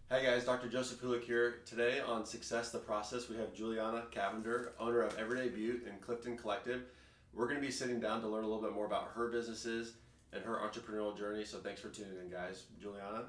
Hey guys, Dr. Joseph Houlik here. Today on Success the Process, we have Juliana Cavender, owner of Everyday Beaut and Clifton Collective. We're going to be sitting down to learn a little bit more about her businesses and her entrepreneurial journey. So thanks for tuning in, guys. Juliana,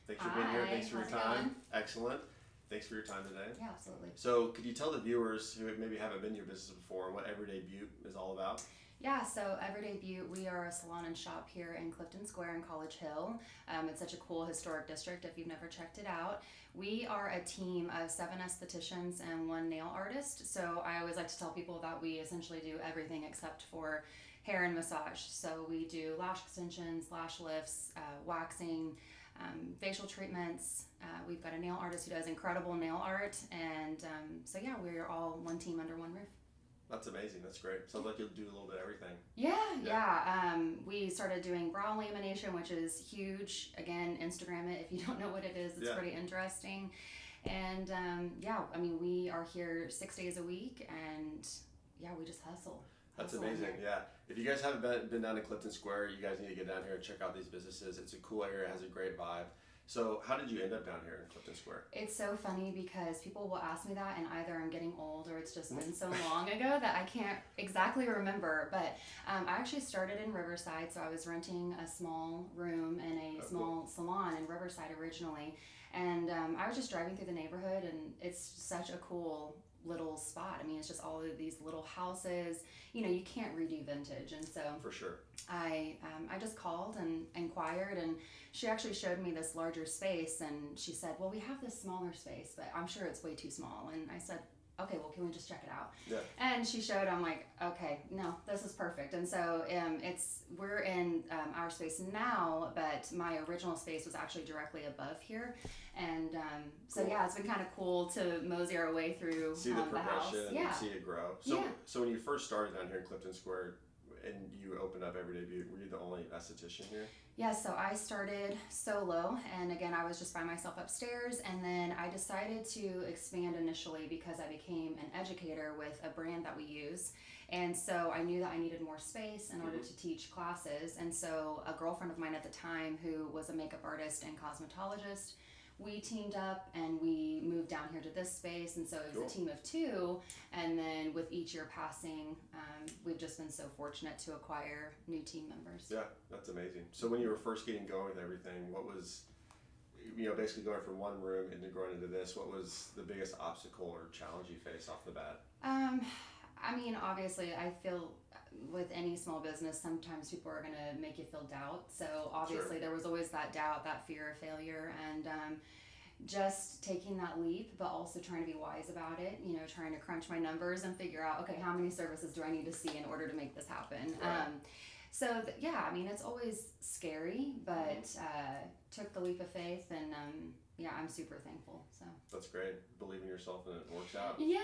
thanks for being here. Thanks for your time. Excellent. Thanks for your time today. Yeah, absolutely. So could you tell the viewers who maybe haven't been in your business before what Everyday Beaut is all about? Yeah, so Everyday Beaut, we are a salon and shop here in Clifton Square in College Hill. It's such a cool historic district if you've never checked it out. We are a team of 7 estheticians and 1 nail artist. So I always like to tell people that we essentially do everything except for hair and massage. So we do lash extensions, lash lifts, waxing, facial treatments. We've got a nail artist who does incredible nail art. And so yeah, we're all one team under one roof. That's amazing. That's great. Sounds like you'll do a little bit of everything. Yeah. We started doing brow lamination, which is huge. Again, Instagram it if you don't know what it is. It's pretty interesting. And we are here 6 days a week, and we just hustle. That's amazing. Yeah. If you guys haven't been down to Clifton Square, you guys need to get down here and check out these businesses. It's a cool area. It has a great vibe. So how did you end up down here in Clifton Square? It's so funny because people will ask me that, and either I'm getting old or it's just been so long ago that I can't exactly remember. But I actually started in Riverside, so I was renting a small room in a small salon in Riverside originally. And I was just driving through the neighborhood, and it's such a cool little spot. I mean, it's just all of these little houses. You can't redo vintage, and so for sure. I just called and inquired, and she actually showed me this larger space, and she said, well, we have this smaller space, but I'm sure it's way too small. And I said, okay, well, can we just check it out? Yeah. And she showed, I'm like, okay, no, this is perfect. And so we're in our space now, but my original space was actually directly above here. And cool. It's been kind of cool to mosey our way through see the progression house. and see it grow. So when you first started down here in Clifton Square and you opened up Everyday Beaut, were you the only esthetician here? Yeah, so I started solo, and again, I was just by myself upstairs, and then I decided to expand initially because I became an educator with a brand that we use, and so I knew that I needed more space in order to teach classes, and so a girlfriend of mine at the time who was a makeup artist and cosmetologist, we teamed up and we moved down here to this space, and so it was a team of 2, and then with each year passing, we've just been so fortunate to acquire new team members. Yeah, that's amazing. So when you were first getting going with everything, what was, basically going from one room into growing into this, what was the biggest obstacle or challenge you faced off the bat? Obviously, I feel with any small business, sometimes people are going to make you feel doubt. So obviously there was always that doubt, that fear of failure, and just taking that leap, but also trying to be wise about it, trying to crunch my numbers and figure out, okay, how many services do I need to see in order to make this happen? Right. It's always scary, but took the leap of faith, and I'm super thankful. So that's great. Believe in yourself and it works out. Yeah.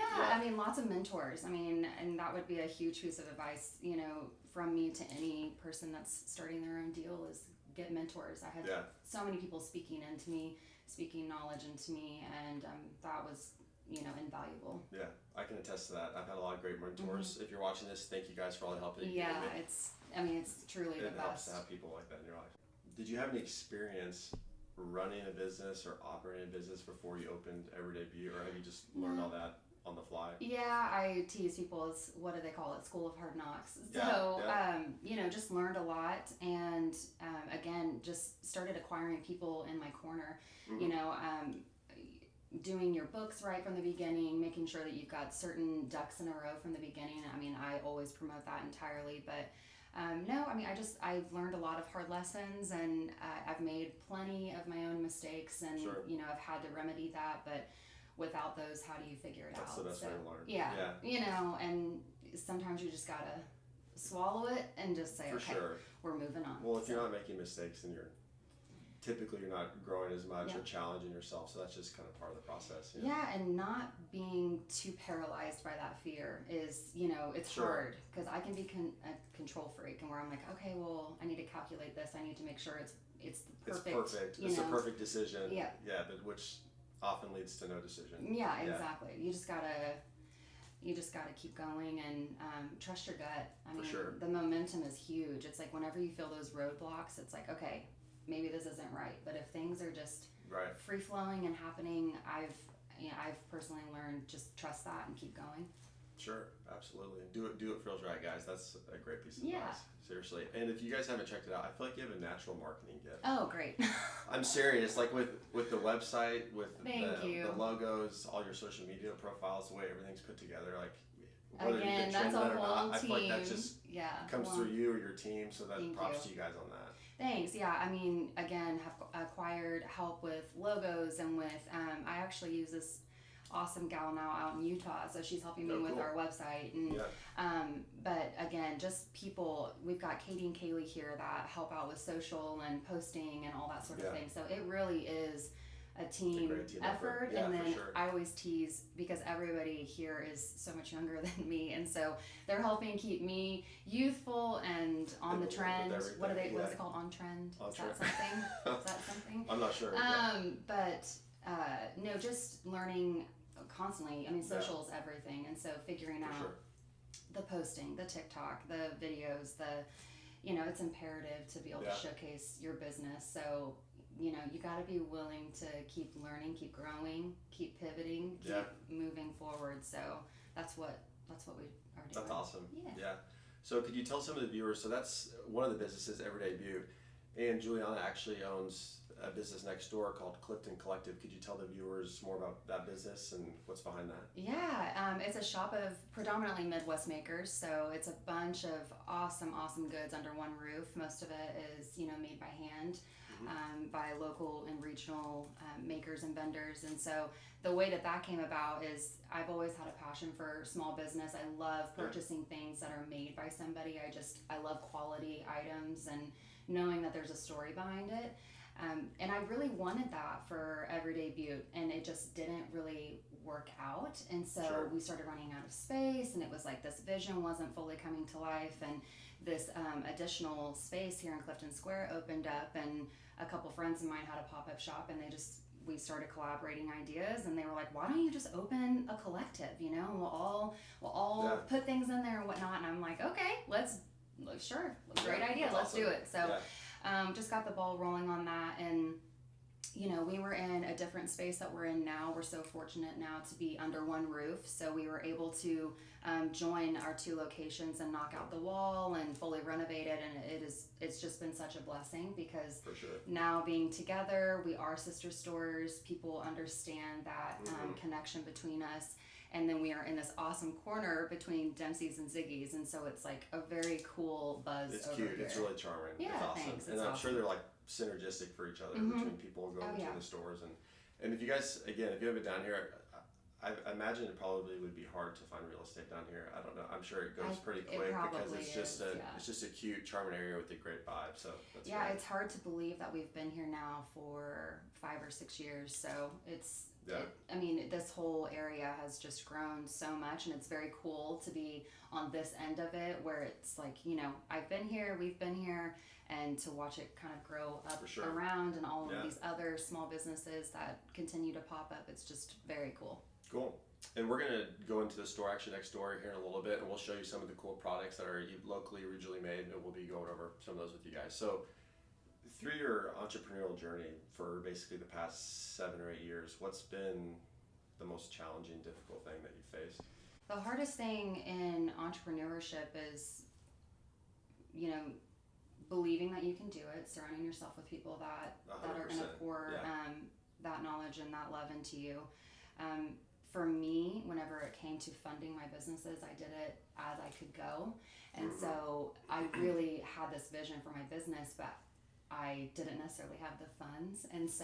Lots of mentors. And that would be a huge piece of advice, from me to any person that's starting their own deal is get mentors. I had so many people speaking into me, speaking knowledge into me, and that was, invaluable. Yeah, I can attest to that. I've had a lot of great mentors. If you're watching this, thank you guys for all the help that you gave me. It's truly the best. It helps to have people like that in your life. Did you have any experience running a business or operating a business before you opened Everyday Beaut, or have you just learned all that on the fly? Yeah, I tease people as, what do they call it, school of hard knocks. Just learned a lot, and again, just started acquiring people in my corner. Doing your books right from the beginning, making sure that you've got certain ducks in a row from the beginning. I always promote that entirely, but I've learned a lot of hard lessons, and I've made plenty of my own mistakes, and I've had to remedy that, but without those, how do you figure it out? That's the best way to learn. Yeah. And sometimes you just gotta swallow it and just say, we're moving on. Well, if you're not making mistakes, then you're not growing as much or challenging yourself, so that's just kind of part of the process. And not being too paralyzed by that fear is, it's hard, because I can be a control freak, and where I'm like, okay, well, I need to calculate this, I need to make sure it's the perfect. It's perfect. It's a perfect decision. But which often leads to no decision. Yeah, exactly. You just gotta keep going and trust your gut. The momentum is huge. It's like whenever you feel those roadblocks, it's like, okay, maybe this isn't right. But if things are just Right. free flowing and happening, I've personally learned just trust that and keep going. Sure, absolutely. Do it feels right, guys. That's a great piece of Yeah. advice. Seriously. And if you guys haven't checked it out, I feel like you have a natural marketing gift. Oh, great. I'm serious. Like with the website, with Thank you. the logos, all your social media profiles, the way everything's put together, like whether you Again, get that's a trended or whole not, I team. feel like that just comes well, through you or your team. So that thank props you. to you guys on that. Thanks. Yeah, I mean, again, have acquired help with logos and with, I actually use this awesome gal now out in Utah, so she's helping me with cool. our website. And Yeah. but again, just people, we've got Katie and Kaylee here that help out with social and posting and all that sort of Yeah. thing. So it really is a team, great team effort. Yeah, and then for sure. I always tease because everybody here is so much younger than me, and so they're helping keep me youthful and on the with trend. everything, What yeah. is it called? On trend? On Is trend. that something? Is that something? I'm not sure. But no, just learning constantly. I mean, Yeah. social is everything, and so figuring For out sure. the posting, the TikTok, the videos, it's imperative to be able Yeah. to showcase your business. So, you got to be willing to keep learning, keep growing, keep pivoting, keep Yeah. moving forward. So that's what we are doing. That's awesome. Yeah. So could you tell some of the viewers, so that's one of the businesses, Everyday Beaut, and Juliana actually owns a business next door called Clifton Collective. Could you tell the viewers more about that business and what's behind that? Yeah, it's a shop of predominantly Midwest makers, so it's a bunch of awesome goods under one roof. Most of it is, made by hand, by local and regional makers and vendors. And so the way that came about is I've always had a passion for small business. I love purchasing things that are made by somebody. I love quality items and knowing that there's a story behind it. And I really wanted that for Everyday Beaut, and it just didn't really work out. And so we started running out of space, and it was like this vision wasn't fully coming to life. And this additional space here in Clifton Square opened up, and a couple friends of mine had a pop-up shop, and we started collaborating ideas, and they were like, why don't you just open a collective, and we'll all put things in there and whatnot. And I'm like, okay, sure, great idea, let's do it. So just got the ball rolling on that, and we were in a different space that we're in now. We're so fortunate now to be under one roof, so we were able to join our two locations and knock out the wall and fully renovate it, and it's just been such a blessing because For sure. now being together, we are sister stores. People understand that connection between us. And then we are in this awesome corner between Dempsey's and Ziggy's, and so it's like a very cool buzz. It's over cute. here. It's really charming. Yeah, it's awesome. thanks. And It's I'm awesome. sure they're like synergistic for each other between people going between the stores. And if you guys, again, if you haven't been down here, I imagine it probably would be hard to find real estate down here. I don't know. I'm sure it goes pretty quick because it's just a cute, charming area with a great vibe. So that's great. It's hard to believe that we've been here now for 5 or 6 years. So this whole area has just grown so much, and it's very cool to be on this end of it where it's like, I've been here, we've been here, and to watch it kind of grow up around and all of these other small businesses that continue to pop up. It's just very cool. Cool. And we're going to go into the store actually next door here in a little bit, and we'll show you some of the cool products that are locally, regionally made, and we'll be going over some of those with you guys. So through your entrepreneurial journey for basically the past 7 or 8 years, what's been the most challenging, difficult thing that you faced? The hardest thing in entrepreneurship is, believing that you can do it, surrounding yourself with people that are going to pour that knowledge and that love into you. For me, whenever it came to funding my businesses, I did it as I could go. And so I really had this vision for my business, but I didn't necessarily have the funds. And so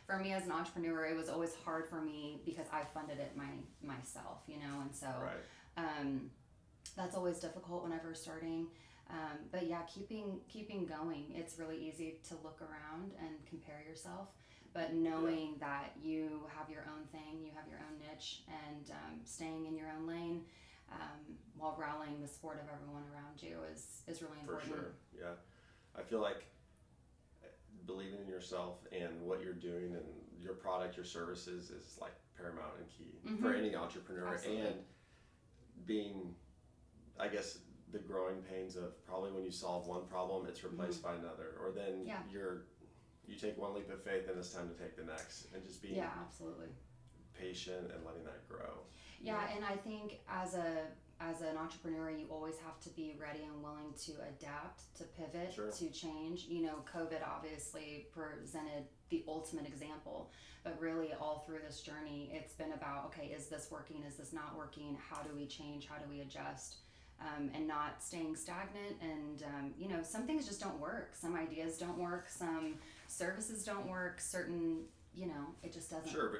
for me as an entrepreneur, it was always hard for me because I funded it myself, and so that's always difficult whenever starting. But yeah, keeping going. It's really easy to look around and compare yourself, but knowing that you have your own thing, you have your own niche, and staying in your own lane while rallying the support of everyone around you is really important. For sure, yeah. I feel like believing in yourself and what you're doing and your product, your services is like paramount and key for any entrepreneur. Absolutely. And being, I guess, the growing pains of probably when you solve one problem, it's replaced by another, or then you're you take one leap of faith, and it's time to take the next, and just being absolutely patient and letting that grow. Yeah, and I think as an entrepreneur, you always have to be ready and willing to adapt, to pivot, to change. You know, COVID obviously presented the ultimate example, but really all through this journey, it's been about, okay, is this working? Is this not working? How do we change? How do we adjust? And not staying stagnant. And, you know, some things just don't work. Some ideas don't work. Some services don't work. Certain, you know, it just doesn't. Sure,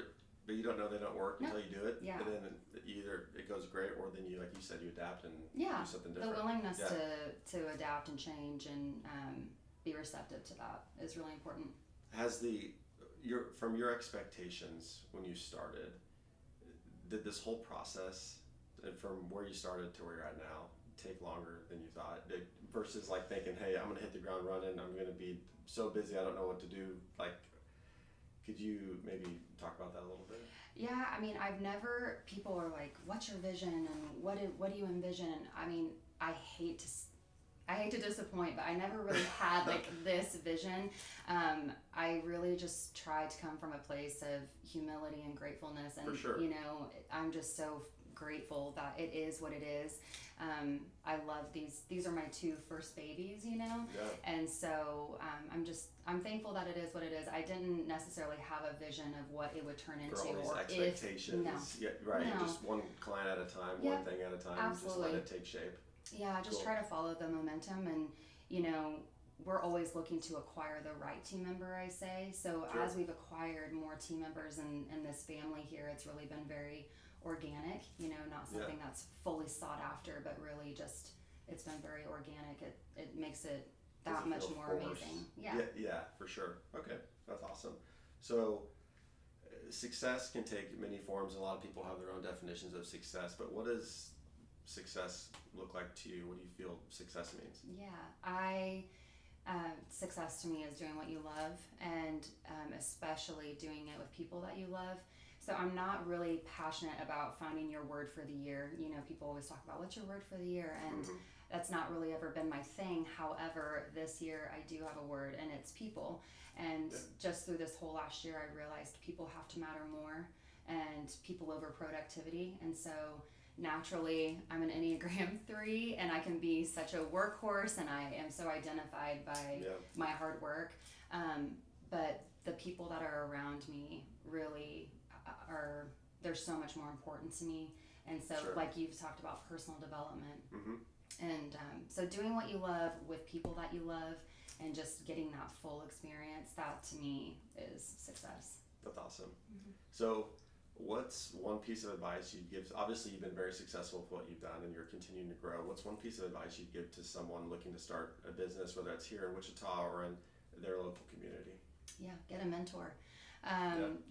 but you don't know they don't work until you do it. Yeah. And then either it goes great, or then you, like you said, you adapt and do something different. The willingness to adapt and change and be receptive to that is really important. Has from your expectations when you started, did this whole process, and from where you started to where you're at now, take longer than you thought? Versus like thinking, hey, I'm going to hit the ground running, I'm going to be so busy I don't know what to do. Like, could you maybe talk about that a little bit? Yeah, I mean, people are like, what's your vision and what do you envision? And I mean, I hate to disappoint, but I never really had like this vision. I really just tried to come from a place of humility and gratefulness, and you know, I'm just so grateful that it is what it is. I love these are my two first babies, you know, and so I'm thankful that it is what it is. I didn't necessarily have a vision of what it would turn into, all these or expectations. No. Just one client at a time, one thing at a time. Absolutely. Just let it take shape. Yeah, just try to follow the momentum, and you know, we're always looking to acquire the right team member, I say. So as we've acquired more team members in this family here, it's really been very organic, you know, not something that's fully sought after, but really just, it's been very organic. It makes it that much more amazing. Yeah, for sure. Okay, that's awesome. So success can take many forms. A lot of people have their own definitions of success, but what does success look like to you? What do you feel success means? Success to me is doing what you love, and especially doing it with people that you love. So I'm not really passionate about finding your word for the year. You know, people always talk about what's your word for the year, and that's not really ever been my thing. However, this year I do have a word, and it's people. And just through this whole last year, I realized people have to matter more, and people over productivity. And so naturally, I'm an Enneagram 3, and I can be such a workhorse, and I am so identified by my hard work. But the people that are around me really they're so much more important to me. And so like you've talked about personal development, and so doing what you love with people that you love, and just getting that full experience, that to me is success. That's awesome. So what's one piece of advice you'd give? Obviously you've been very successful with what you've done, and you're continuing to grow. What's one piece of advice you'd give to someone looking to start a business, whether it's here in Wichita or in their local community? Get a mentor.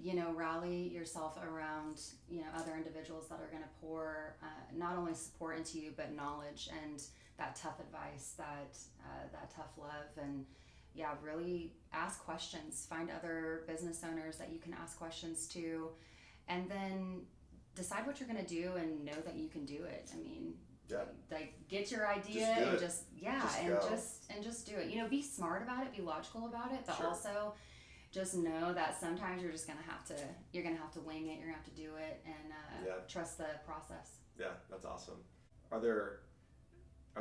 You know, rally yourself around, you know, other individuals that are going to pour not only support into you, but knowledge and that tough advice, that tough love, and really ask questions. Find other business owners that you can ask questions to, and then decide what you're going to do and know that you can do it. I mean, like get your idea and just do it. You know, be smart about it, be logical about it, but also just know that sometimes you're gonna have to wing it. You're gonna have to do it, and trust the process. Yeah, that's awesome. Are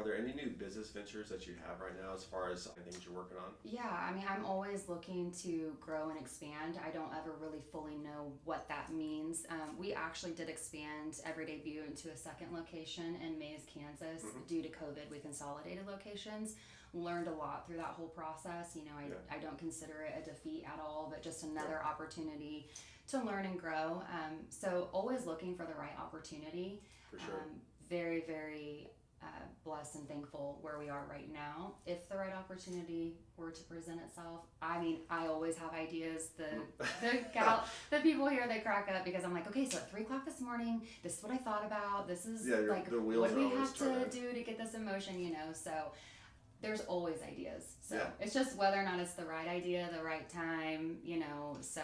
there any new business ventures that you have right now, as far as things you're working on? Yeah, I mean, I'm always looking to grow and expand. I don't ever really fully know what that means. We actually did expand Everyday Beaut into a second location in Mays, Kansas. Due to COVID, we consolidated locations. Learned a lot through that whole process. You know, I don't consider it a defeat at all, but just another opportunity to learn and grow. So always looking for the right opportunity. For sure. Very, very blessed and thankful where we are right now. If the right opportunity were to present itself, I mean, I always have ideas. The people here, they crack up because I'm like, okay, so at 3:00 this morning, this is what I thought about. This is like, what do we have to do to get this in motion, you know? So there's always ideas. So it's just whether or not it's the right idea, the right time, you know, so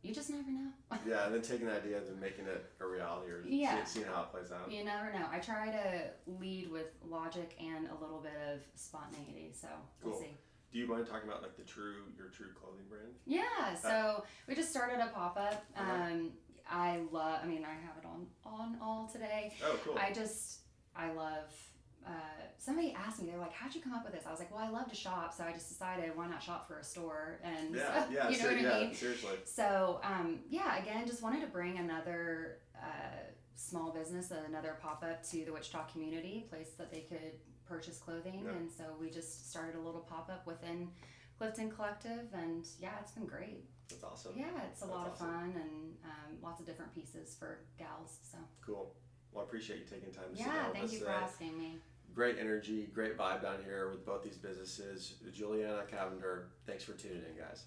you just never know. And then taking the idea and then making it a reality, or seeing how it plays out. You never know. I try to lead with logic and a little bit of spontaneity, so we'll see. Do you mind talking about like your true clothing brand? Yeah, so we just started a pop-up. Okay. I have it on all today. Oh, cool. I love, somebody asked me, they're like, how'd you come up with this? I was like, well, I love to shop, so I just decided, why not shop for a store? And Yeah, yeah, you know what I mean? Seriously. So, again, just wanted to bring another small business, another pop-up to the Wichita community, place that they could purchase clothing. Yeah. And so we just started a little pop-up within Clifton Collective, and it's been great. That's awesome. Yeah, it's a lot of fun, and lots of different pieces for gals. So cool. Well, I appreciate you taking time to sit down with us. Thank you for asking me. Great energy, great vibe down here with both these businesses. Juliana Cavender, thanks for tuning in, guys.